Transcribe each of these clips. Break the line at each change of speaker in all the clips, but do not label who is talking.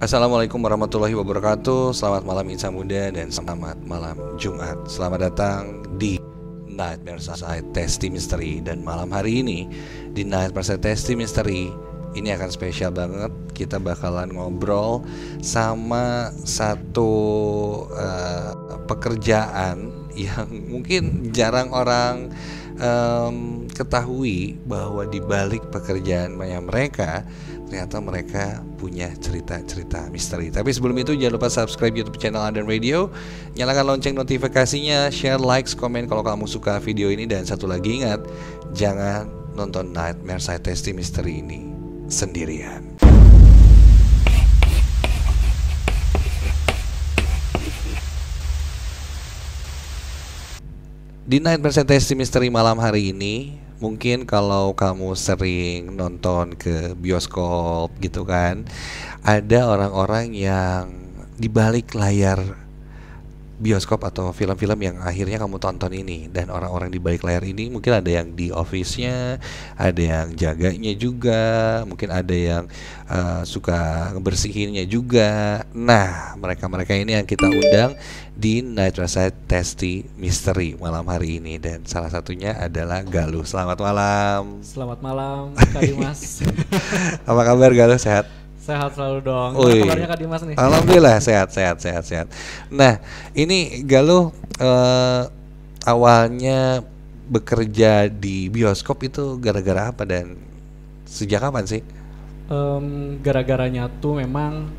Assalamualaikum warahmatullahi wabarakatuh. Selamat malam Insan Muda dan selamat malam Jumat. Selamat datang di Nightmare Side Testy Mystery. Dan malam hari ini di Nightmare Side Testy Mystery ini akan spesial banget. Kita bakalan ngobrol sama satu pekerjaan yang mungkin jarang orang ketahui, bahwa di balik pekerjaan mereka ternyata mereka punya cerita-cerita misteri. Tapi sebelum itu jangan lupa subscribe YouTube channel Andan Radio, nyalakan lonceng notifikasinya, share, likes, komen kalau kamu suka video ini, dan satu lagi ingat, jangan nonton Nightmare Side Testy Mystery ini sendirian. Di Nightmare Side Testy Mystery malam hari ini, mungkin kalau kamu sering nonton ke bioskop gitu kan, ada orang-orang yang di balik layar bioskop atau film-film yang akhirnya kamu tonton ini. Dan orang-orang di balik layar ini mungkin ada yang di office-nya, ada yang jaganya juga, mungkin ada yang suka ngebersihinnya juga. Nah, mereka-mereka ini yang kita undang di Nightmare Side Testy Mystery malam hari ini. Dan salah satunya adalah Galuh. Selamat malam.
Selamat malam Kak Dimas.
Apa kabar Galuh, sehat?
Sehat selalu dong.
Ui.
Kabarnya Kak Dimas nih?
Alhamdulillah sehat. Nah, ini Galuh awalnya bekerja di bioskop itu gara-gara apa dan sejak kapan sih?
Gara-garanya tuh memang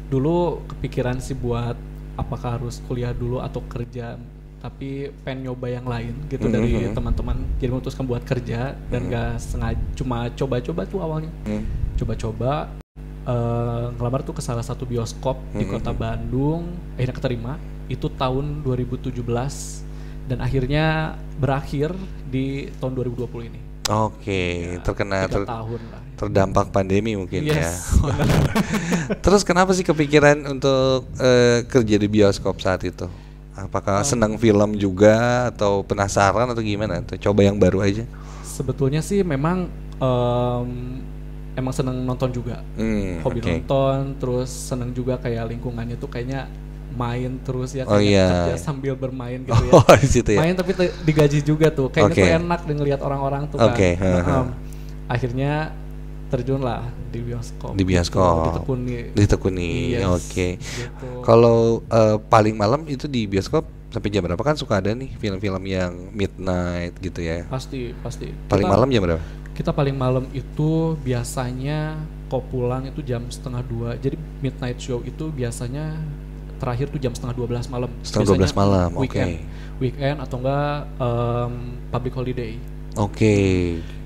dulu kepikiran sih buat apakah harus kuliah dulu atau kerja, tapi pengen nyoba yang lain gitu dari teman-teman. Jadi memutuskan buat kerja dan gak sengaja, cuma coba-coba tuh awalnya. Coba-coba ngelamar tuh ke salah satu bioskop di kota Bandung, akhirnya keterima. Itu tahun 2017 dan akhirnya berakhir di tahun 2020 ini.
Oke,
Ya,
terkena
3 tahun lah.
terdampak pandemi mungkin ya.
Yes.
Terus kenapa sih kepikiran untuk kerja di bioskop saat itu? Apakah senang film juga atau penasaran atau gimana? Atau coba yang baru aja?
Sebetulnya sih memang emang seneng nonton juga, hobi
okay.
nonton, terus seneng juga kayak lingkungannya tuh kayaknya main terus ya,
Oh,
kayak
iya.
kerja sambil bermain gitu ya.
Oh, di situ ya.
Main tapi digaji juga tuh, kayaknya
Okay.
tuh enak deh ngelihat orang-orang tuh kan.
Okay.
Akhirnya terjun lah di bioskop.
Di bioskop. Ditekuni.
Yes,
Oke.
gitu.
Kalau paling malam itu di bioskop sampai jam berapa? Kan suka ada nih film-film yang midnight gitu ya.
Pasti.
Paling malam jam berapa?
Kita paling malam itu biasanya kok pulang itu jam 1:30. Jadi midnight show itu biasanya terakhir tuh jam 11:30 malam.
Setengah 12 malam. Oke.
Weekend atau enggak public holiday.
Oke.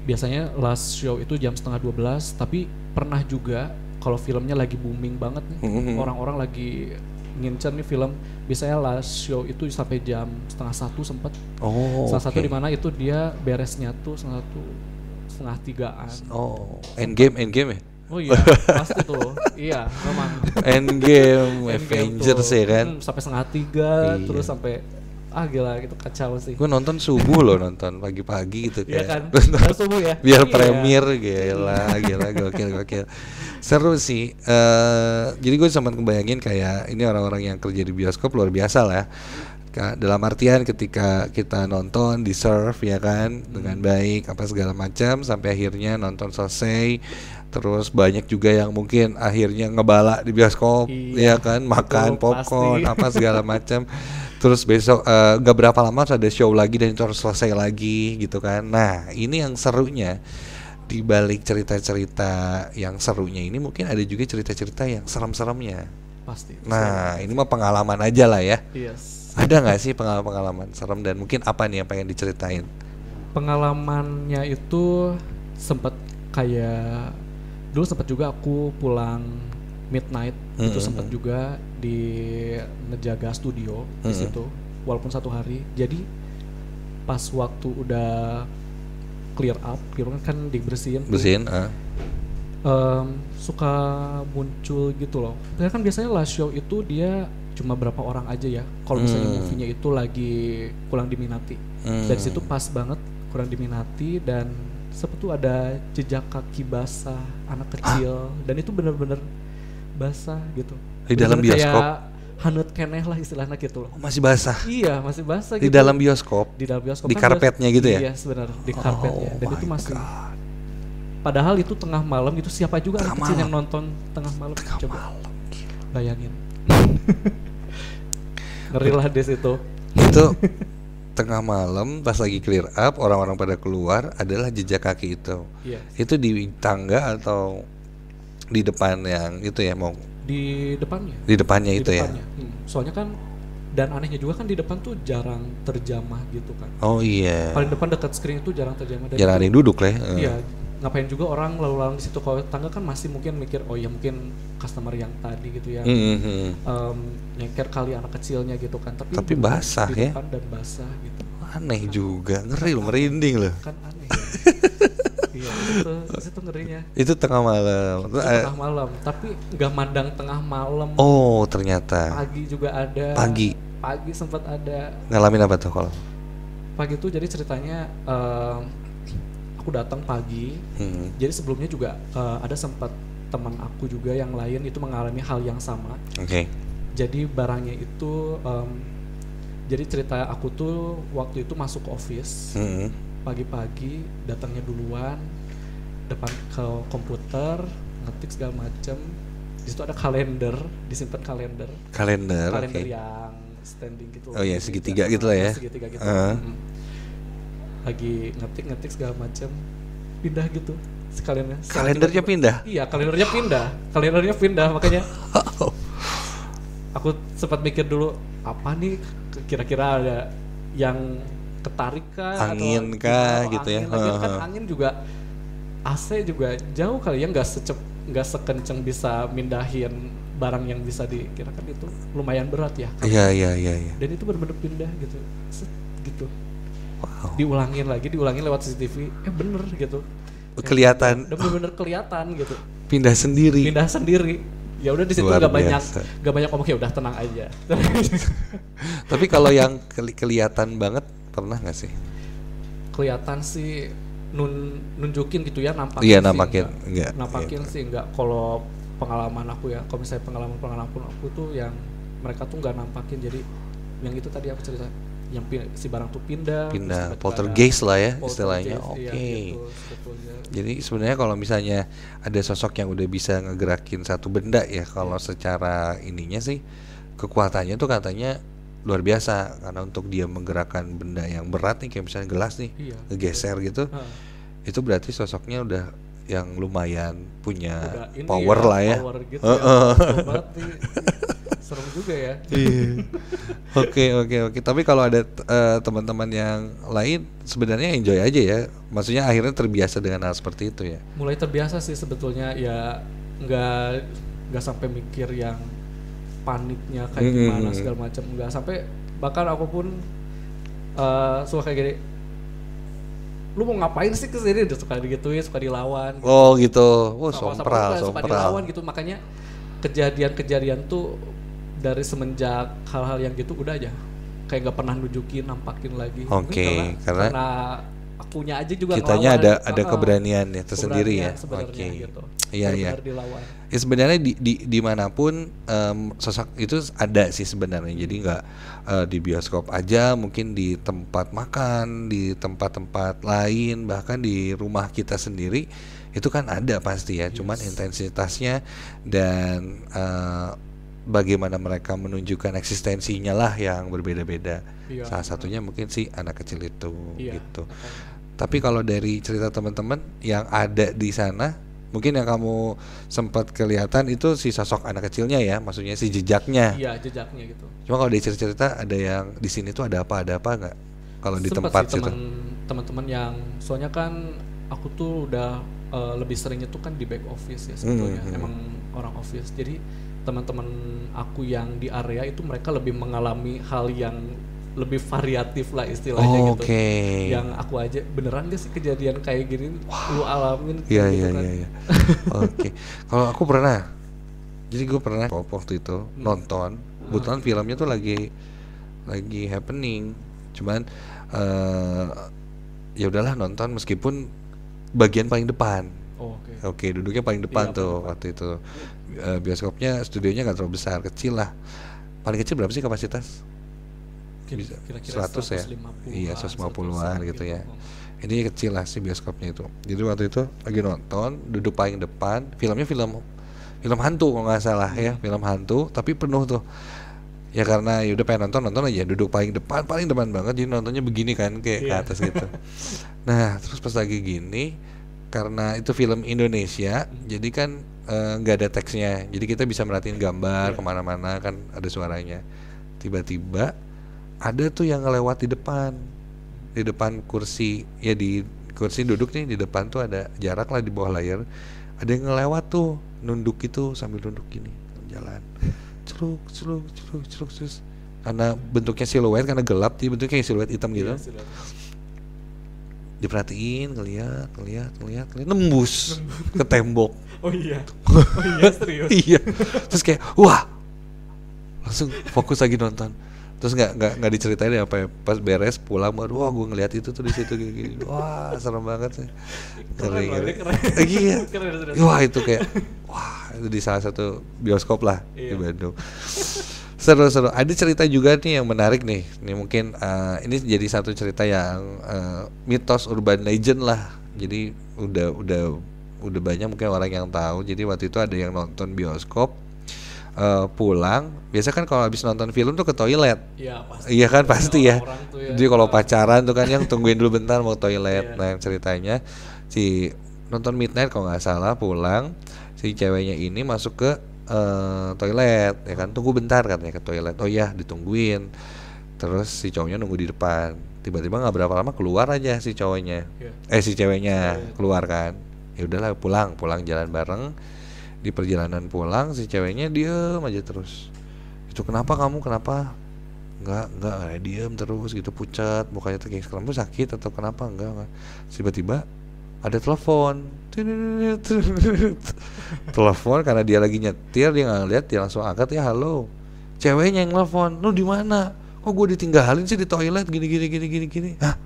Biasanya last show itu jam 11:30, tapi pernah juga kalau filmnya lagi booming banget nih, orang-orang lagi ngincer nih film, biasanya last show itu sampai jam 12:30 sempet.
Oh.
Salah satu
oke.
di mana itu dia beresnya tuh 2:30.
Oh, Endgame ya?
Oh iya, pasti tuh. Iya, memang.
Endgame,
Endgame
Avengers
tuh.
ya kan?
Sampai 2:30,
Iya.
terus sampai gila gitu, kacau sih.
Gue nonton subuh loh, nonton pagi-pagi gitu
Iya
kayak.
kan? Baru subuh ya.
Biar
Iya.
premier, gila, gokil. Seru sih. Jadi gue sempat kebayangin kayak ini orang-orang yang kerja di bioskop luar biasa lah. Dalam artian ketika kita nonton di serve ya kan dengan baik apa segala macam sampai akhirnya nonton selesai. Terus banyak juga yang mungkin akhirnya ngebala di bioskop, ya
Iya,
kan, makan
itu
popcorn
pasti.
apa segala macam. Terus besok gak berapa lama harus ada show lagi dan itu harus selesai lagi gitu kan. Nah, ini yang serunya, di balik cerita-cerita yang serunya ini mungkin ada juga cerita-cerita yang serem-seremnya.
Pasti.
Nah, ini mah pengalaman aja lah ya.
Yes.
Ada nggak sih pengalaman-pengalaman serem dan mungkin apa nih yang pengen diceritain?
Pengalamannya itu sempet kayak dulu sempet juga aku pulang midnight, itu sempet juga di ngejaga studio di situ walaupun 1 hari. Jadi pas waktu udah clear kan dibersihin tuh,
Bersihin?
suka muncul gitu loh. Karena kan biasanya last show itu dia cuma berapa orang aja ya. Kalau misalnya movie-nya itu lagi kurang diminati. Dari situ pas banget kurang diminati dan seperti ada jejak kaki basah anak kecil dan itu bener-bener basah gitu.
Di dalam
Bener-bener
bioskop?
kayak hanut keneh lah istilahnya gitu loh.
Oh, masih basah?
Iya masih basah
Di
gitu.
dalam bioskop?
Di dalam bioskop
Di
kan
karpetnya gitu ya?
Iya sebenarnya di karpetnya. Dan
my
itu masih
God.
padahal itu tengah malam gitu, siapa juga
Tengah
anak kecil
malam.
yang nonton tengah malam. Coba bayangin. Ngeri lah di situ.
Itu tengah malam pas lagi clear up, orang-orang pada keluar, adalah jejak kaki itu.
Iya.
Itu di tangga atau di depan yang itu ya, mau
Di depannya.
di depannya
Di
itu
depannya.
ya?
Soalnya kan, dan anehnya juga kan di depan tuh jarang terjamah gitu kan.
Oh iya.
Paling depan dekat screen itu jarang terjamah. Dan
Jarang ada
itu-
yang duduk lah ya.
Iya, ngapain juga orang lalu lalang di situ. Kalau tangga kan masih mungkin mikir, oh ya mungkin customer yang tadi gitu ya, nyengker kali anak kecilnya gitu kan. Tapi bener,
basah
di
ya?
depan dan basah gitu.
Aneh juga, ngeri loh, merinding loh.
Kan aneh. Ya? Iya, itu ngerinya.
Itu tengah malam.
Itu tengah malam, tapi nggak mandang tengah malam.
Oh ternyata.
Pagi juga ada.
Pagi
sempat ada.
ngalamin apa tuh kalau?
Pagi itu jadi ceritanya aku datang pagi. Jadi sebelumnya juga ada sempat teman aku juga yang lain itu mengalami hal yang sama.
Oke.
Jadi barangnya itu jadi cerita aku tuh waktu itu masuk office pagi-pagi, datangnya duluan depan ke komputer, ngetik segala macem. Di situ ada kalender, disimpan kalender
Oke.
yang standing gitu.
Oh iya, segitiga gitu lah ya.
Segitiga gitu. Lagi ngetik segala macem, pindah gitu sekaliannya.
Kalendernya pindah?
Iya, kalendernya pindah makanya. Aku sempat mikir dulu, apa nih kira-kira ada yang ketarik kah,
angin
atau
kah
gimana,
gitu ya?
Lagi kan angin juga, AC juga jauh kali ya, nggak sekenceng bisa mindahin barang yang bisa dikirakan. Itu lumayan berat ya.
Iya.
Dan itu benar-benar pindah gitu, gitu.
Wow.
Diulangin lewat CCTV, bener gitu.
Kelihatan.
Udah bener-bener kelihatan gitu.
Pindah sendiri.
Ya udah di situ
Luar
nggak
biasa.
banyak ngomong, ya udah tenang aja.
Tapi kalau yang kelihatan banget pernah nggak sih?
Kelihatan sih nunjukin gitu ya, nampakin.
Iya,
sih
nampakin enggak.
Nampakin
Iya.
sih enggak. Kalau pengalaman aku ya, kalau misalnya pengalaman aku tuh yang mereka tuh nggak nampakin. Jadi yang itu tadi aku cerita, yang si barang tuh pindah,
poltergeist lah ya istilahnya. Oke.
Gitu, sebetulnya.
Jadi sebenarnya kalau misalnya ada sosok yang udah bisa ngegerakin satu benda ya, kalau secara ininya sih kekuatannya tuh katanya luar biasa, karena untuk dia menggerakkan benda yang berat nih, kayak misalnya gelas nih, ngegeser gitu, itu berarti sosoknya udah yang lumayan punya power
ya,
lah ya.
Power gitu ya. Serem juga ya.
Oke. Tapi kalau ada teman-teman yang lain sebenarnya enjoy aja ya. Maksudnya akhirnya terbiasa dengan hal seperti itu ya.
Mulai terbiasa sih sebetulnya ya, nggak sampai mikir yang paniknya kayak gimana segala macam, nggak sampai. Bahkan aku pun suka kayak gini, lu mau ngapain sih kesini, udah suka digituin, suka dilawan gitu.
Oh gitu.
Suka dilawan gitu. Makanya kejadian tuh dari semenjak hal-hal yang gitu udah aja kayak nggak pernah nunjukin, nampakin lagi.
Oke,
karena akunya aja juga
kitanya
ngelawan,
ada keberanian ya tersendiri ya.
Oke. Gitu.
Iya.
Dilawan.
Ya sebenarnya di manapun sosok itu ada sih sebenarnya. Jadi nggak di bioskop aja, mungkin di tempat makan, di tempat-tempat lain, bahkan di rumah kita sendiri itu kan ada pasti ya. Cuman intensitasnya dan bagaimana mereka menunjukkan eksistensinya lah yang berbeda-beda. Salah satunya mungkin sih anak kecil itu gitu. Tapi kalau dari cerita teman-teman yang ada di sana, mungkin yang kamu sempat kelihatan itu si sosok anak kecilnya ya, maksudnya si jejaknya.
Iya, jejaknya gitu.
Cuma kalau dari cerita ada yang di sini tuh ada apa nggak? Kalau di tempat
sih
situ.
Teman-teman yang, soalnya kan aku tuh udah lebih seringnya tuh kan di back office ya sebetulnya. Emang orang office. Jadi teman-teman aku yang di area itu mereka lebih mengalami hal yang lebih variatif lah istilahnya gitu. Yang aku aja beneran gak sih kejadian kayak gini lu alamin
Iya.
kan?
Oke. Kalau aku pernah. Jadi gue pernah waktu itu nonton. Kebetulan filmnya tuh lagi happening. Cuman ya udahlah nonton meskipun bagian paling depan.
Oh, oke.
Oke, duduknya paling depan
Iya,
tuh
paling depan.
waktu itu. Bioskopnya, studionya nggak terlalu besar, kecil lah. Paling kecil berapa sih kapasitas? Bisa
Kira-kira
100 ya?
150-an,
Iya, 150-an
100-an
gitu ya. Ini kecil lah sih bioskopnya itu. Jadi waktu itu lagi nonton, duduk paling depan, filmnya film hantu kalau nggak salah ya, film hantu, tapi penuh tuh. Ya karena ya udah pengen nonton aja, duduk paling depan banget, jadi nontonnya begini kan kayak ke atas gitu. Nah, terus pas lagi gini, karena itu film Indonesia, jadi kan nggak ada teksnya, jadi kita bisa merhatiin gambar kemana-mana kan ada suaranya. Tiba-tiba ada tuh yang ngelewat di depan kursi, ya di kursi duduk nih di depan tuh ada jarak lah di bawah layar, ada yang ngelewat tuh nunduk gitu sambil nunduk gini jalan, celuk terus karena bentuknya siluet, karena gelap jadi bentuknya siluet hitam gitu. Diperhatiin, ngeliat nembus ke tembok.
Oh iya. Oh iya, serius.
Iya. Terus kayak wah, langsung fokus lagi nonton. Terus nggak diceritain ya, apa pas beres pulang baru wah gue ngeliat itu tuh di situ gini. Wah, serem banget sih. Ngeri. Iya. Wah, itu kayak wah, itu di salah satu bioskop lah di Bandung. Seru. Ada cerita juga nih yang menarik nih. Ini mungkin ini jadi satu cerita yang mitos urban legend lah. Jadi udah banyak mungkin orang yang tahu. Jadi waktu itu ada yang nonton bioskop pulang. Biasa kan kalau habis nonton film tuh ke toilet.
Iya pasti.
Iya kan pasti ya.
Ya.
Jadi kalau pacaran tuh kan yang tungguin dulu bentar mau ke toilet. Nah, yang ceritanya si nonton Midnight kalau nggak salah pulang, si ceweknya ini masuk ke toilet ya kan, tunggu bentar katanya ke toilet. Oh iya, ditungguin. Terus si cowoknya nunggu di depan. Tiba-tiba nggak berapa lama keluar aja si cowoknya. Si ceweknya keluar kan. Ya udahlah pulang jalan bareng. Di perjalanan pulang si ceweknya diem aja terus. Itu kenapa kamu Enggak diem terus gitu, pucat mukanya tuh kayak kamu sakit atau kenapa enggak. Tiba-tiba ada telepon. Telepon karena dia lagi nyetir, dia nggak lihat, dia langsung angkat, ya halo. Ceweknya yang telepon, lu di mana? Kok gue ditinggalin sih di toilet gini. Hah?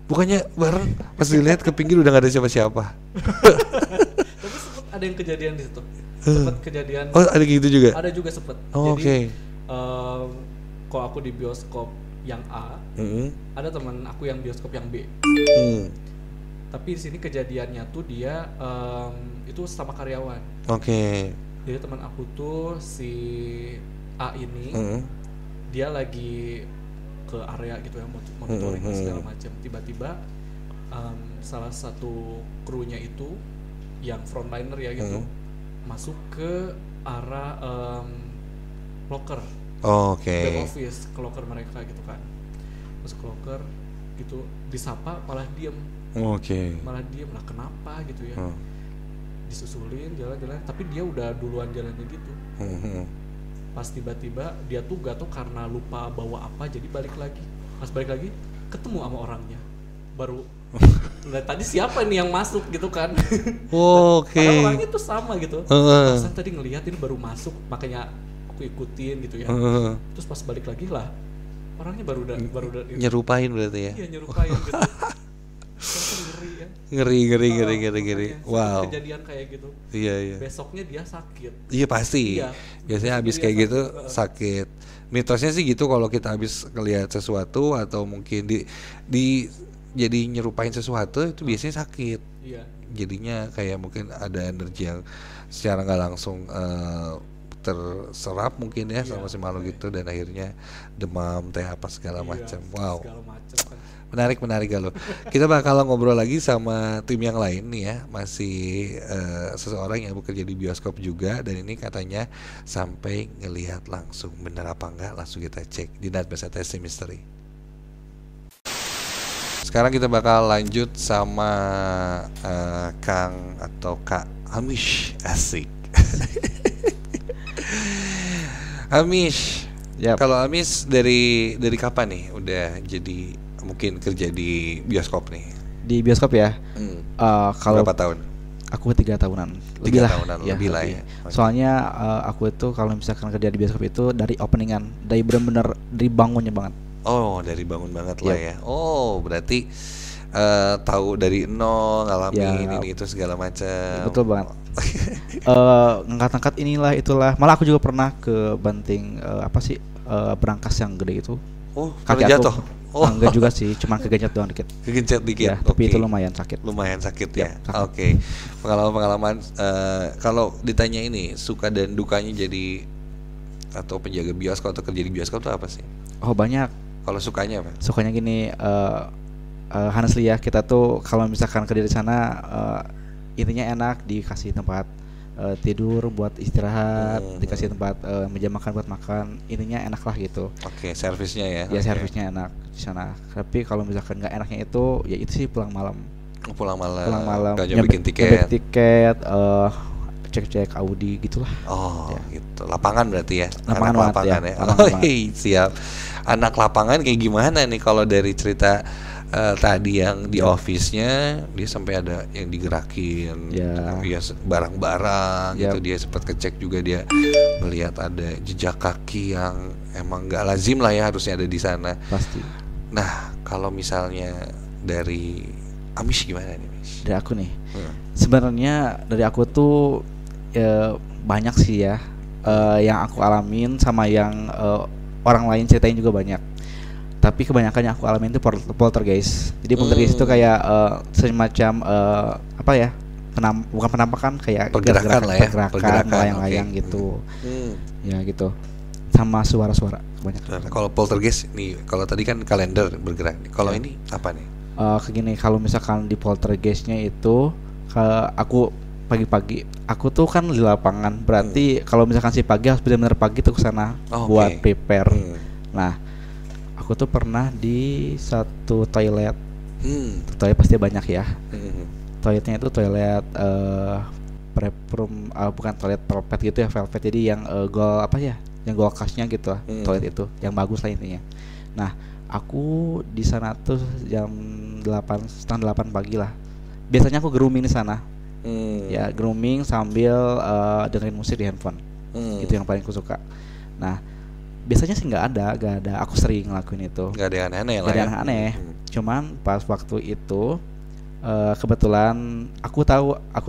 Bukannya bareng? Pas dilihat ke pinggir udah nggak ada siapa-siapa.
Tapi sempet ada yang kejadian di situ. Sempet kejadian.
Oh, ada gitu juga?
Ada juga sempet.
Oh,
jadi kalau aku di bioskop yang A, ada teman aku yang bioskop yang B. Tapi di sini kejadiannya tuh dia itu sama karyawan. Jadi teman aku tuh si A ini dia lagi ke area gitu yang monitoring segala macam. Tiba-tiba salah satu krunya itu yang frontliner ya gitu masuk ke arah locker. Back office ke locker mereka gitu kan. Masuk ke locker gitu, disapa malah diem. Malah diem lah, kenapa gitu ya. Disusulin jalan-jalan, tapi dia udah duluan jalannya gitu. Pas tiba-tiba dia tuh gak tau karena lupa bawa apa, jadi balik lagi. Pas balik lagi ketemu sama orangnya. Baru nah tadi siapa nih yang masuk gitu kan. Padahal orangnya tuh sama gitu. Perasaan tadi ngelihat ini baru masuk, makanya aku ikutin gitu ya. Terus pas balik lagi lah orangnya baru
nyerupain berarti ya.
Iya, nyerupain gitu.
Ngeri. Wow.
Kejadian kayak gitu.
Iya.
Besoknya dia sakit.
Iya pasti.
Iya.
Biasanya habis kayak gitu sakit. Mitosnya sih gitu, kalau kita habis ngelihat sesuatu atau mungkin jadi nyerupain sesuatu itu biasanya sakit.
Iya.
Jadinya kayak mungkin ada energi yang secara nggak langsung terserap mungkin ya sama si makhluk gitu, dan akhirnya demam apa segala macam. Wow.
Segala macam kan.
Menarik Galuh. Kita bakal ngobrol lagi sama tim yang lain nih ya. Masih seseorang yang bekerja di bioskop juga, dan ini katanya sampai ngelihat langsung. Bener apa enggak? Langsung kita cek di Nightmares at SC Mystery. Sekarang kita bakal lanjut sama Kang atau Kak Amish. Asik. Amish. Kalau Amish dari kapan nih udah jadi mungkin kerja di bioskop nih?
Di bioskop ya? Kalau
berapa tahun?
Aku 3 tahunan.
Lebih lah ya.
Soalnya aku itu kalau misalkan kerja di bioskop itu dari openingan, dari bener-bener dari bangunnya banget.
Oh, dari bangun banget lah ya. Oh, berarti tahu dari nol, ngalamin
Ya.
ini itu segala macam.
Betul banget. Ngangkat-ngangkat inilah itulah. Malah aku juga pernah ke banting apa sih berangkas yang gede itu.
Oh,
Kaki
karena
aku.
jatuh. Oh,
Enggak juga sih, cuman kegencet doang dikit.
kegencet dikit.
Ya, tapi
Oke.
itu lumayan sakit.
Lumayan sakit
Ya,
ya.
sakit.
Oke. Pengalaman-pengalaman kalau ditanya ini suka dan dukanya jadi atau penjaga bioskop atau kerja di bioskop itu apa sih?
Oh banyak.
Kalau sukanya apa?
Sukanya gini, honestly ya, kita tuh kalau misalkan kerja di sana intinya enak, dikasih tempat tidur buat istirahat, dikasih tempat meja makan buat makan, intinya enak lah gitu.
Oke, servisnya ya.
Ya
Oke.
servisnya enak di sana. Tapi kalau misalkan nggak enaknya itu, ya itu sih pulang malam.
Pulang malam.
Pulang malam,
Gak bikin
nyabek
tiket.
tiket, cek-cek Audi gitulah.
Oh,
Ya.
gitu. Lapangan berarti ya.
Lapangan
Anak
banget,
lapangan
ya.
ya.
Lapangan
Oh, siap. Anak lapangan kayak gimana nih kalau dari cerita tadi yang di office-nya dia sampai ada yang digerakin,
Ya.
dia barang-barang
Ya.
gitu, dia sempat kecek juga, dia melihat ada jejak kaki yang emang nggak lazim lah ya harusnya ada di sana.
Pasti.
Nah, kalau misalnya dari Amis gimana nih, Miss?
Dari aku nih. Sebenarnya dari aku tuh banyak sih ya yang aku alamin sama yang orang lain ceritain juga banyak. Tapi kebanyakan yang aku alamin itu poltergeist. Jadi poltergeist itu kayak semacam apa ya? Bukan penampakan, kayak
Pergerakan lah ya,
pergerakan
pergerakan,
melayang-layang
oke.
gitu.
Hmm.
Ya gitu. Sama suara-suara kebanyakan.
Nah, kalau poltergeist nih, kalau tadi kan kalender bergerak. Kalau
Ya.
ini apa nih?
Kayak gini, kalau misalkan di poltergeistnya itu aku pagi-pagi, aku tuh kan di lapangan, berarti kalau misalkan si pagi harus benar-benar pagi tuh ke sana
Oh,
buat
oke.
prepare.
Hmm.
Nah, aku tuh pernah di satu toilet.
Hmm.
Toilet pasti banyak ya.
Hmm.
Toiletnya itu toilet prep room, bukan toilet velvet gitu ya, velvet. Jadi yang gold apa ya? Yang gold cashnya gitu lah, toilet itu, yang bagus lah intinya. Nah, aku di sana tuh jam 7:30 pagi lah. Biasanya aku grooming di sana.
Hmm.
Ya, grooming sambil dengerin musik di handphone.
Hmm.
Itu yang paling aku suka. Nah, biasanya sih nggak ada. Aku sering ngelakuin itu.
Nggak ada yang aneh-aneh lah
Nggak ada
ya.
yang aneh.
Hmm.
Cuman pas waktu itu kebetulan aku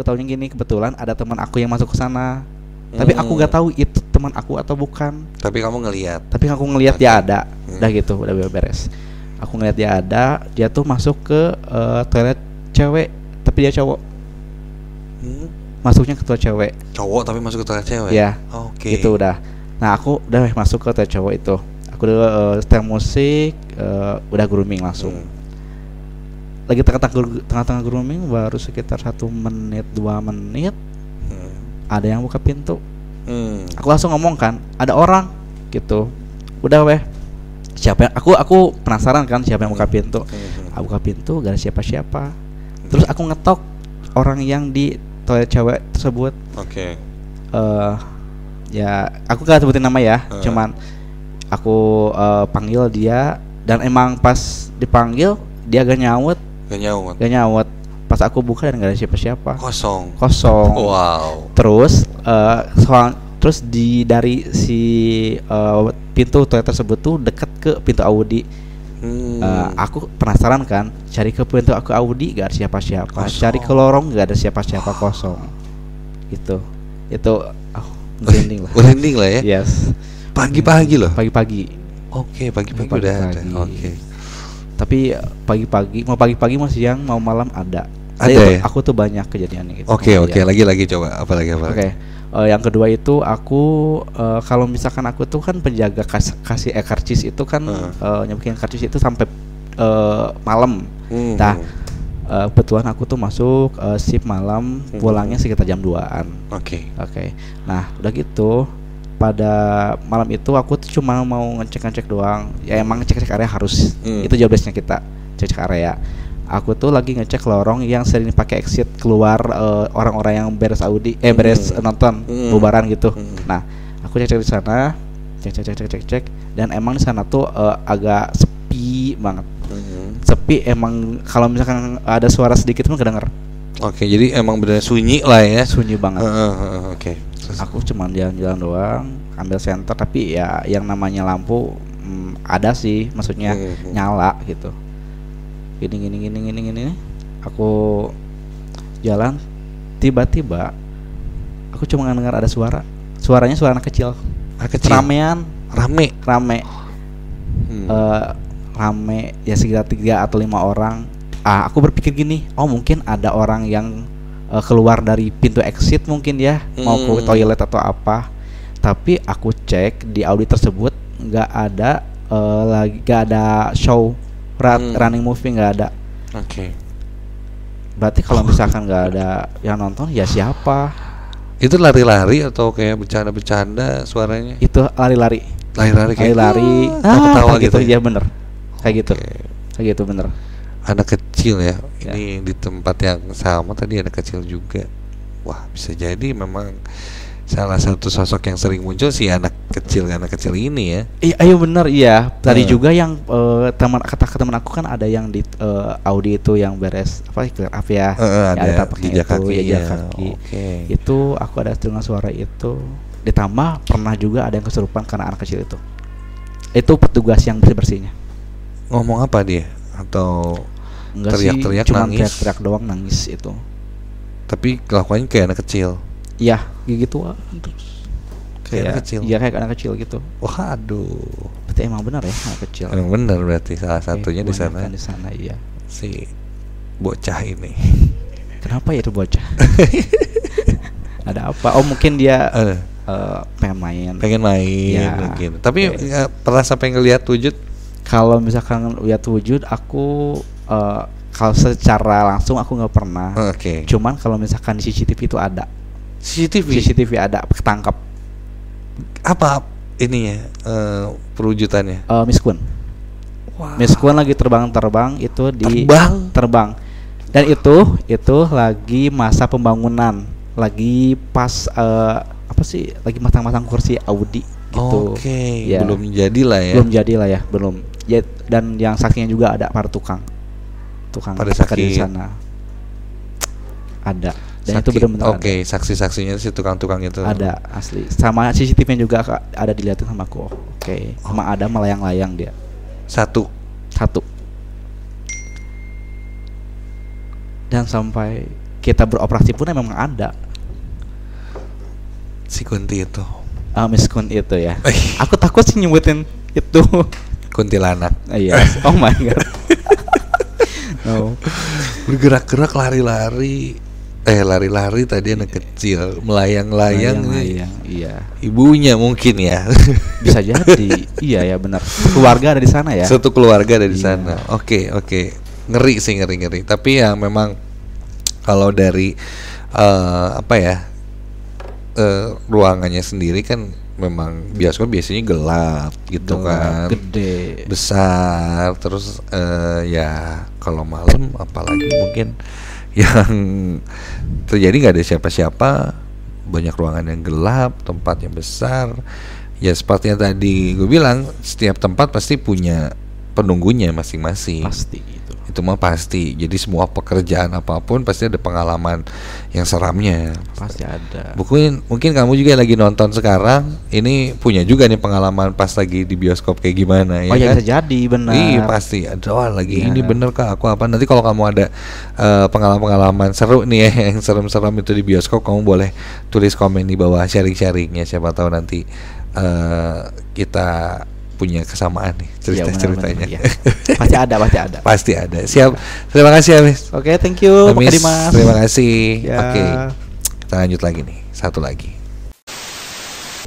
tahunya gini, kebetulan ada teman aku yang masuk ke sana. Tapi aku nggak tahu itu teman aku atau bukan.
Tapi kamu ngelihat.
Tapi aku ngelihat dia ada.
Hmm.
Udah gitu, udah beres. Aku ngelihat dia ada, dia tuh masuk ke toilet cewek, tapi dia cowok.
Hmm.
Masuknya ke toilet cewek.
Cowok tapi masuk ke toilet cewek.
Ya.
Oke.
Gitu udah. Nah, aku udah masuk ke toilet cowok itu. Aku udah setel musik, udah grooming langsung.
Hmm.
Lagi tengah-tengah grooming baru sekitar 1 menit 2 menit
Hmm.
ada yang buka pintu.
Hmm.
Aku langsung ngomong kan, ada orang gitu. Udah weh. Siapa yang aku penasaran kan siapa yang buka pintu.
Hmm.
Aku buka pintu gak ada siapa-siapa. Terus aku ngetok orang yang di toilet cewek tersebut.
Oke.
Ya aku gak sebutin nama ya, cuman aku panggil dia, dan emang pas dipanggil dia gak nyaut.
Gak nyaut.
Pas aku buka dan gak ada siapa-siapa.
Kosong.
Wow. Terus terus dari si pintu toilet tersebut tuh deket ke pintu Audi. Aku penasaran kan, cari ke pintu Audi gak ada siapa-siapa,
Kosong.
cari ke lorong gak ada siapa-siapa, kosong. Itu merinding lah.
Merinding lah ya.
Yes.
Pagi-pagi loh.
Pagi-pagi.
Oke, pagi-pagi udah ada.
Pagi-pagi.
Oke.
Tapi pagi-pagi mau siang mau malam ada.
Ada
Itu,
ya?
Aku tuh banyak kejadiannya gitu.
Oke,
Iya.
lagi coba. Apalagi.
Oke. Yang kedua itu aku kalau misalkan aku tuh kan penjaga kasih karcis itu kan nyebutin karcis itu sampai malam. Nah, kebetulan aku tuh masuk shift malam, pulangnya sekitar jam 2-an.
Oke.
Nah, udah gitu pada malam itu aku tuh cuma mau ngecek doang. Ya emang ngecek area harus. Itu job desk-nya kita, cek area. Aku tuh lagi ngecek lorong yang sering pakai exit keluar orang-orang yang beres beres nonton bubaran gitu. Nah, aku cek di sana, cek, dan emang di sana tuh agak sepi banget. Sepi emang, kalau misalkan ada suara sedikit pun kedenger.
Oke, jadi emang benar sunyi lah ya.
Sunyi banget.
Oke.
Aku cuma jalan-jalan doang, ambil senter, tapi ya yang namanya lampu ada sih, maksudnya nyala gitu. gini. Aku jalan, tiba-tiba aku cuma dengar ada suaranya suara anak kecil. Ramean, rame ya sekitar 3 atau 5 orang. Aku berpikir gini, oh mungkin ada orang yang keluar dari pintu exit mungkin ya, mau ke toilet atau apa. Tapi aku cek di Audi tersebut nggak ada show running movie, nggak ada.
Oke.
Berarti kalau misalkan nggak ada yang nonton, ya siapa?
Itu lari-lari atau kayak bercanda-bercanda suaranya?
Itu lari-lari kayak
ketawa
gitu
ya?
Ya bener, kayak gitu, bener.
Anak kecil ya. Ini di tempat yang sama tadi anak kecil juga. Wah, bisa jadi memang salah satu sosok yang sering muncul si anak kecil ini ya.
Iya bener, iya. Tadi juga yang kata teman aku kan ada yang di Audi itu yang beres clear up ya. Ada tapaknya jejak kaki.
Okay.
Itu aku ada dengar suara itu. Ditambah pernah juga ada yang kesurupan karena anak kecil itu. Itu petugas yang bersihnya.
Ngomong apa dia? Atau
enggak
teriak-teriak,
cuma
nangis?
Teriak-teriak doang, nangis itu.
Tapi kelakuannya kayak anak kecil.
Iya, gitu terus.
Kayak anak kecil.
Iya, kayak anak kecil gitu.
Wah, aduh.
Berarti emang benar ya anak kecil.
Emang benar berarti salah satunya di sana.
Di sana iya.
Si bocah ini.
Kenapa ya itu bocah? Ada apa? Oh, mungkin dia pengen main ya,
mungkin. Tapi pernah sampai ngelihat wujud?
Kalau misalkan lihat wujud, aku kalau secara langsung aku nggak pernah.
Oke.
Cuman kalau misalkan di CCTV itu ada. CCTV ada ketangkap.
Apa ininya perwujudannya?
Miss Kun. Wow. Miss Kun lagi terbang itu di terbang. Dan itu lagi masa pembangunan, lagi pas lagi masang kursi Audi gitu.
Oke.
Ya.
Belum jadilah ya. Ya, dan yang saksinya juga ada para tukang pada saksi
di sana ada. Dan itu benar-benar
Oke, saksi-saksinya si tukang-tukang itu
ada asli. Sama CCTV juga ada dilihatin sama aku. Oke. Emang ada melayang-layang dia. Satu. Dan sampai kita beroperasi pun memang ada.
Si Kunti itu.
Miss Kun itu ya. Aku takut sih nyebutin itu.
Kuntilanak.
Iya. Oh my god. No.
Bergerak-gerak lari-lari tadi anak kecil melayang-layang.
Iya.
Ibunya mungkin ya.
Bisa jadi. Iya ya benar. Keluarga ada di sana ya.
Satu keluarga ada di sana. Oke. Ngeri sih. Tapi ya memang kalau dari ruangannya sendiri kan memang bioskop biasanya gelap gitu kan,
gede,
besar, terus ya kalau malam apalagi mungkin yang terjadi nggak ada siapa-siapa, banyak ruangan yang gelap, tempat yang besar. Ya seperti yang tadi gue bilang, setiap tempat pasti punya penunggunya masing-masing.
Pasti
itu mah pasti. Jadi semua pekerjaan apapun pasti ada pengalaman yang seramnya.
Pasti ada.
Mungkin kamu juga lagi nonton sekarang, ini punya juga nih pengalaman pas lagi di bioskop kayak gimana ya.
Oh ya kan? Bisa jadi benar.
Iya pasti. Aduh lagi ini bener kak aku apa. Nanti kalau kamu ada pengalaman seru nih ya, yang serem-serem itu di bioskop, kamu boleh tulis komen di bawah, sharing-sharingnya. Siapa tahu nanti kita punya kesamaan nih cerita-ceritanya.
Ya. Pasti ada.
Siap. Terima kasih Amis.
Oke, thank you Pak Dimas.
Terima kasih.
Ya.
Oke. Kita lanjut lagi nih. Satu lagi.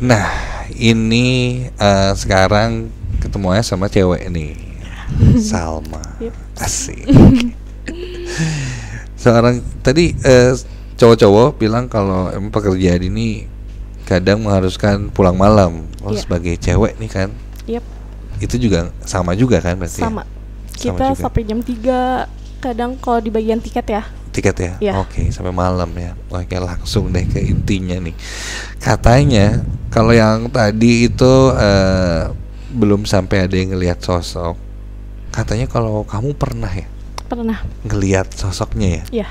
Nah, ini sekarang ketemunya sama cewek nih. Salma. Asik. Seorang tadi cowok-cowok bilang kalau emang pekerjaan ini kadang mengharuskan pulang malam. Sebagai cewek nih kan.
Yep.
Itu juga sama juga kan berarti?
Sama. Kita sampai jam 3 kadang kalau di bagian tiket ya.
Tiket ya?
Yeah.
Oke, sampai malam ya. Oke, langsung deh ke intinya nih. Katanya kalau yang tadi itu belum sampai ada yang ngelihat sosok. Katanya kalau kamu pernah ya?
Pernah.
Ngelihat sosoknya ya?
Iya.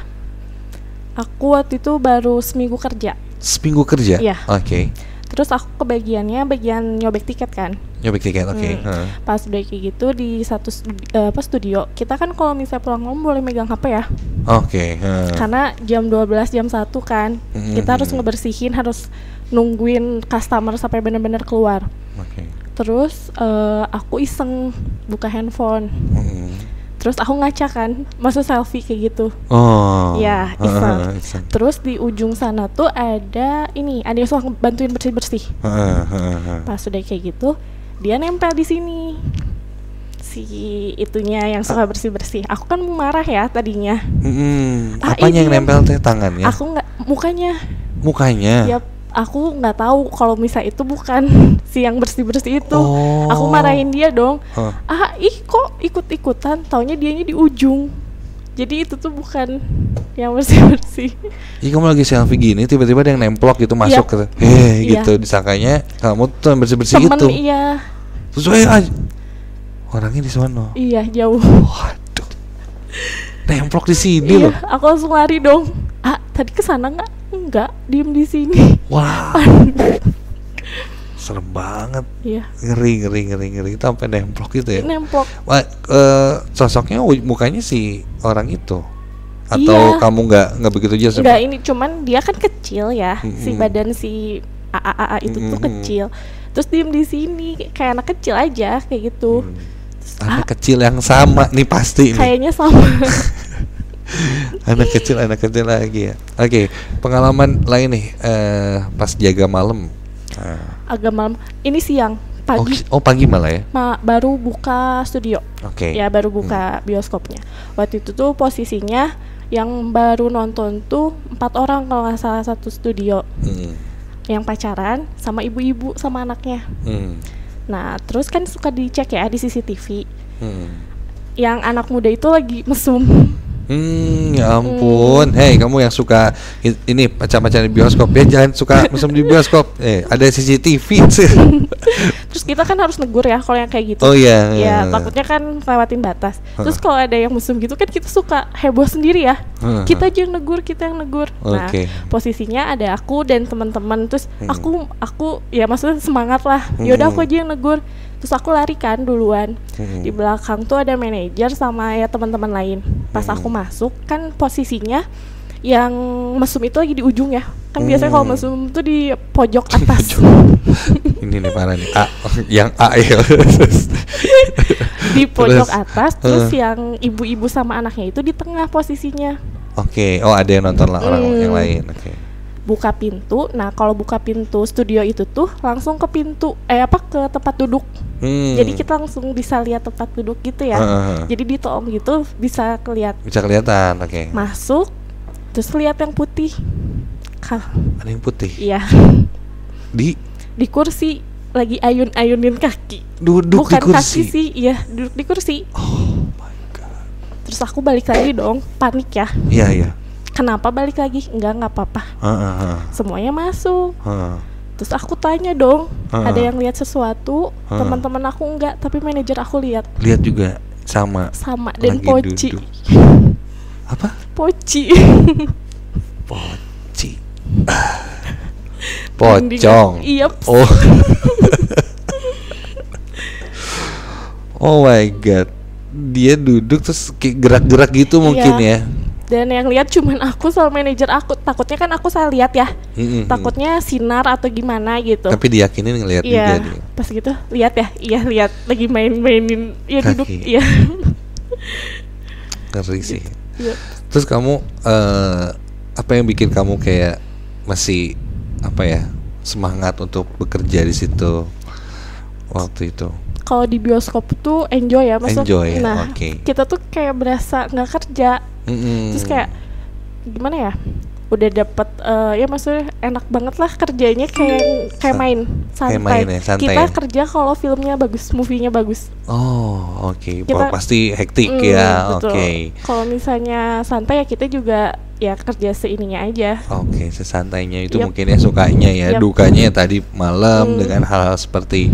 Aku waktu itu baru seminggu kerja.
Seminggu kerja?
Iya.
Oke.
Terus aku bagian nyobek tiket kan.
Nyobek tiket, oke.
Pas udah kayak gitu di satu studio, kita kan kalau misalnya pulang malam boleh megang HP ya.
Oke.
Karena jam 12, jam 1 kan, kita harus ngebersihin, harus nungguin customer sampai benar-benar keluar.
Oke.
Terus aku iseng buka handphone. Terus aku ngaca kan, maksud selfie kayak gitu.
Oh.
Ya, iseng. Terus di ujung sana tuh ada yang suka bantuin bersih-bersih. Pas udah kayak gitu, dia nempel di sini. Si itunya yang suka bersih-bersih. Aku kan marah ya tadinya.
Apanya yang nempel teh, tangannya?
Aku nggak, mukanya.
Mukanya?
Yap. Aku nggak tahu kalau misal itu bukan si yang bersih-bersih itu. Aku marahin dia dong. Kok ikut-ikutan, taunya dianya di ujung. Jadi itu tuh bukan yang bersih-bersih.
Kamu lagi selfie gini, tiba-tiba ada yang nemplok gitu masuk ke gitu, disangkanya kamu tuh yang bersih-bersih
temen,
gitu.
Iya.
Terus orangnya di sono.
Iya, jauh.
Waduh. Nemplok di sini loh.
Aku langsung lari dong. Tadi kesana nggak? Enggak, diem di sini.
Wah. Serem banget.
Iya.
Ngeri. Itu sampai nemplok gitu ya.
Nemplok.
Sosoknya mukanya si orang itu. Atau kamu nggak begitu jelas?
Enggak, ini cuman dia kan kecil ya. Si badan si AA itu tuh kecil. Terus diem di sini kayak anak kecil aja kayak gitu.
Anak kecil yang sama nih pasti.
Kayaknya sama.
anak kecil lagi ya. Oke, pengalaman lain nih pas jaga malam.
Agak malam. Ini siang, pagi.
Pagi malah ya.
Baru buka studio.
Oke.
Ya, baru buka bioskopnya. Waktu itu tuh posisinya yang baru nonton tuh 4 orang kalau nggak salah, satu studio. Yang pacaran sama ibu-ibu sama anaknya. Nah, terus kan suka dicek ya di CCTV. Yang anak muda itu lagi mesum.
Ya ampun. Hei, kamu yang suka ini pacar-pacar di bioskop ya, jangan suka mesum di bioskop. Ada CCTV.
Terus kita kan harus negur ya kalau yang kayak gitu.
Oh iya.
Ya, takutnya kan lewatin batas. Terus kalau ada yang mesum gitu kan kita suka heboh sendiri ya. Kita aja yang negur, Nah, posisinya ada aku dan teman-teman. Terus aku ya maksudnya semangat lah. Yaudah aku aja yang negur. Terus aku lari kan duluan. Di belakang tuh ada manajer sama ya teman-teman lain. Pas aku masuk kan posisinya yang mesum itu lagi di ujung ya. Kan biasanya kalau mesum tuh di pojok atas.
Ini nih parah nih. Yang A ya.
Di pojok atas. Terus yang ibu-ibu sama anaknya itu di tengah posisinya.
Oke. Ada yang nonton lah orang yang lain. Oke.
Buka pintu. Nah, kalau buka pintu studio itu tuh langsung ke pintu ke tempat duduk. Jadi kita langsung bisa lihat tempat duduk gitu ya. Jadi di toom gitu bisa kelihatan. Oke. Masuk terus lihat yang putih.
Ada yang putih.
Iya. Di kursi lagi ayun-ayunin kaki.
Duduk
bukan
di kursi.
Kaki sih, iya, duduk di kursi.
Oh my god.
Terus aku balik lagi dong, panik ya.
Iya.
Kenapa balik lagi? Enggak apa-apa. Semuanya masuk. Terus aku tanya dong, ada yang lihat sesuatu? Teman-teman aku enggak, tapi manajer aku lihat.
Lihat juga sama
dan poci.
Apa?
Poci.
Pocong.
Iya.
Oh my god. Dia duduk terus kayak gerak-gerak gitu mungkin ya.
Dan yang lihat cuman aku sama manajer aku. Takutnya kan aku salah lihat ya. Takutnya sinar atau gimana gitu.
Tapi diyakinin ngelihat juga dia.
Pas gitu lihat ya. Iya, lihat lagi main-mainin ya kaki. Duduk. Iya.
Ngeri sih. Iya. Terus kamu apa yang bikin kamu kayak masih semangat untuk bekerja di situ waktu itu?
Kalau di bioskop tuh enjoy ya,
enjoy,
nah kita tuh kayak berasa nggak kerja. Terus kayak gimana ya, udah dapet ya maksudnya enak banget lah kerjanya, kayak main santai. Kita kerja kalau filmnya bagus, movie-nya bagus.
Oh oke. Pasti hektik ya. Oke.
Kalau misalnya santai ya kita juga ya kerja seininya aja.
Oke, sesantainya itu mungkin ya, sukanya ya, dukanya ya tadi malam dengan hal-hal seperti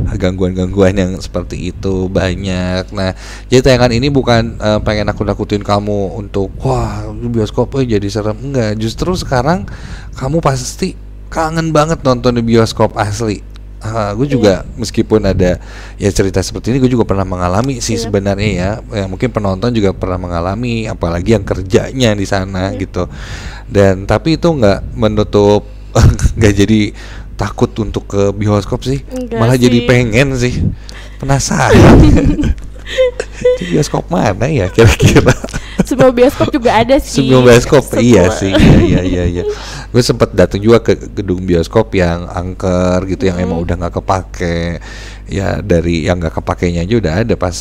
gangguan-gangguan yang seperti itu banyak. Nah, jadi tayangan ini bukan pengen nakut-nakutin kamu untuk wah bioskop jadi serem, enggak. Justru sekarang kamu pasti kangen banget nonton di bioskop asli. Gue juga meskipun ada ya cerita seperti ini, gue juga pernah mengalami sih sebenarnya ya. Mungkin penonton juga pernah mengalami, apalagi yang kerjanya di sana gitu. Dan tapi itu nggak menutup nggak jadi takut untuk ke bioskop sih. Malah jadi pengen sih, penasaran. Di bioskop mana ya kira-kira?
Semua bioskop juga ada sih.
Semua bioskop iya sih. Iya. Gue sempat datang juga ke gedung bioskop yang angker gitu, yang emang udah nggak kepake. Ya dari yang nggak kepakainya aja udah ada, pas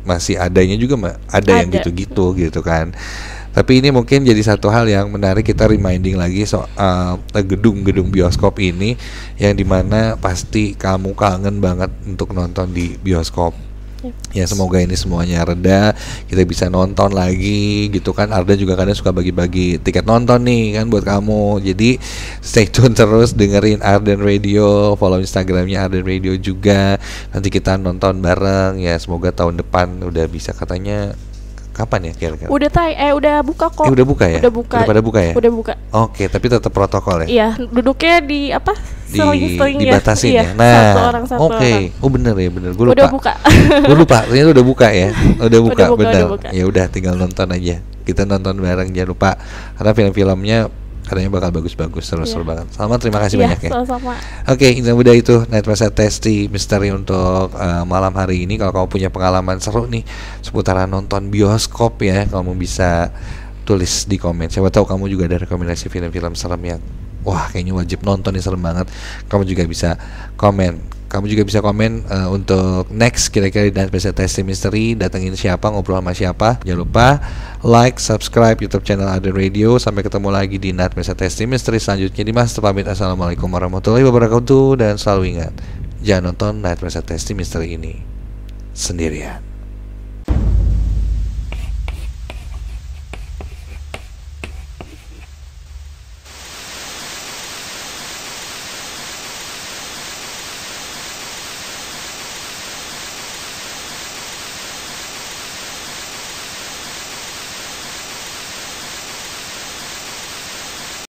masih adanya juga ada yang gitu-gitu gitu kan. Tapi ini mungkin jadi satu hal yang menarik, kita reminding lagi soal gedung-gedung bioskop ini, yang dimana pasti kamu kangen banget untuk nonton di bioskop. Ya semoga ini semuanya reda, kita bisa nonton lagi gitu kan. Arda juga kadang suka bagi-bagi tiket nonton nih kan buat kamu. Jadi stay tune terus, dengerin Arden Radio, follow Instagramnya Arden Radio juga. Nanti kita nonton bareng ya, semoga tahun depan udah bisa. Katanya kapan ya kira-kira?
Udah buka kok.
Udah buka ya?
Udah buka.
Udah pada buka ya?
Udah buka.
Oke, tapi tetap protokol ya?
Iya, duduknya di apa?
Dibatasin ya.
Nah, satu orang.
Oh bener ya, bener. Gue lupa.
Udah buka.
Gue lupa, ternyata udah buka ya. Udah buka, bener.
Udah buka.
Ya udah, tinggal nonton aja. Kita nonton bareng, jangan lupa. Karena film-filmnya katanya bakal bagus-bagus, seru-seru banget. Salma, terima kasih banyak ya.
Sama-sama.
Oke, ini udah itu Night Mesa Tasty Misteri untuk malam hari ini. Kalau kamu punya pengalaman seru nih seputaran nonton bioskop ya, kamu bisa tulis di komen. Siapa tahu kamu juga ada rekomendasi film-film serem yang wah kayaknya wajib nonton nih, serem banget. Kamu juga bisa komen. Kamu juga bisa komen untuk next kira-kira di Night Mesa Tasty Misteri datengin siapa, ngobrol sama siapa. Jangan lupa like, subscribe YouTube channel Arden Radio. Sampai ketemu lagi di Night Mesa Tasty Misteri selanjutnya. Dimas pamit, assalamualaikum warahmatullahi wabarakatuh. Dan selalu ingat, jangan nonton Night Mesa Tasty Misteri ini sendirian.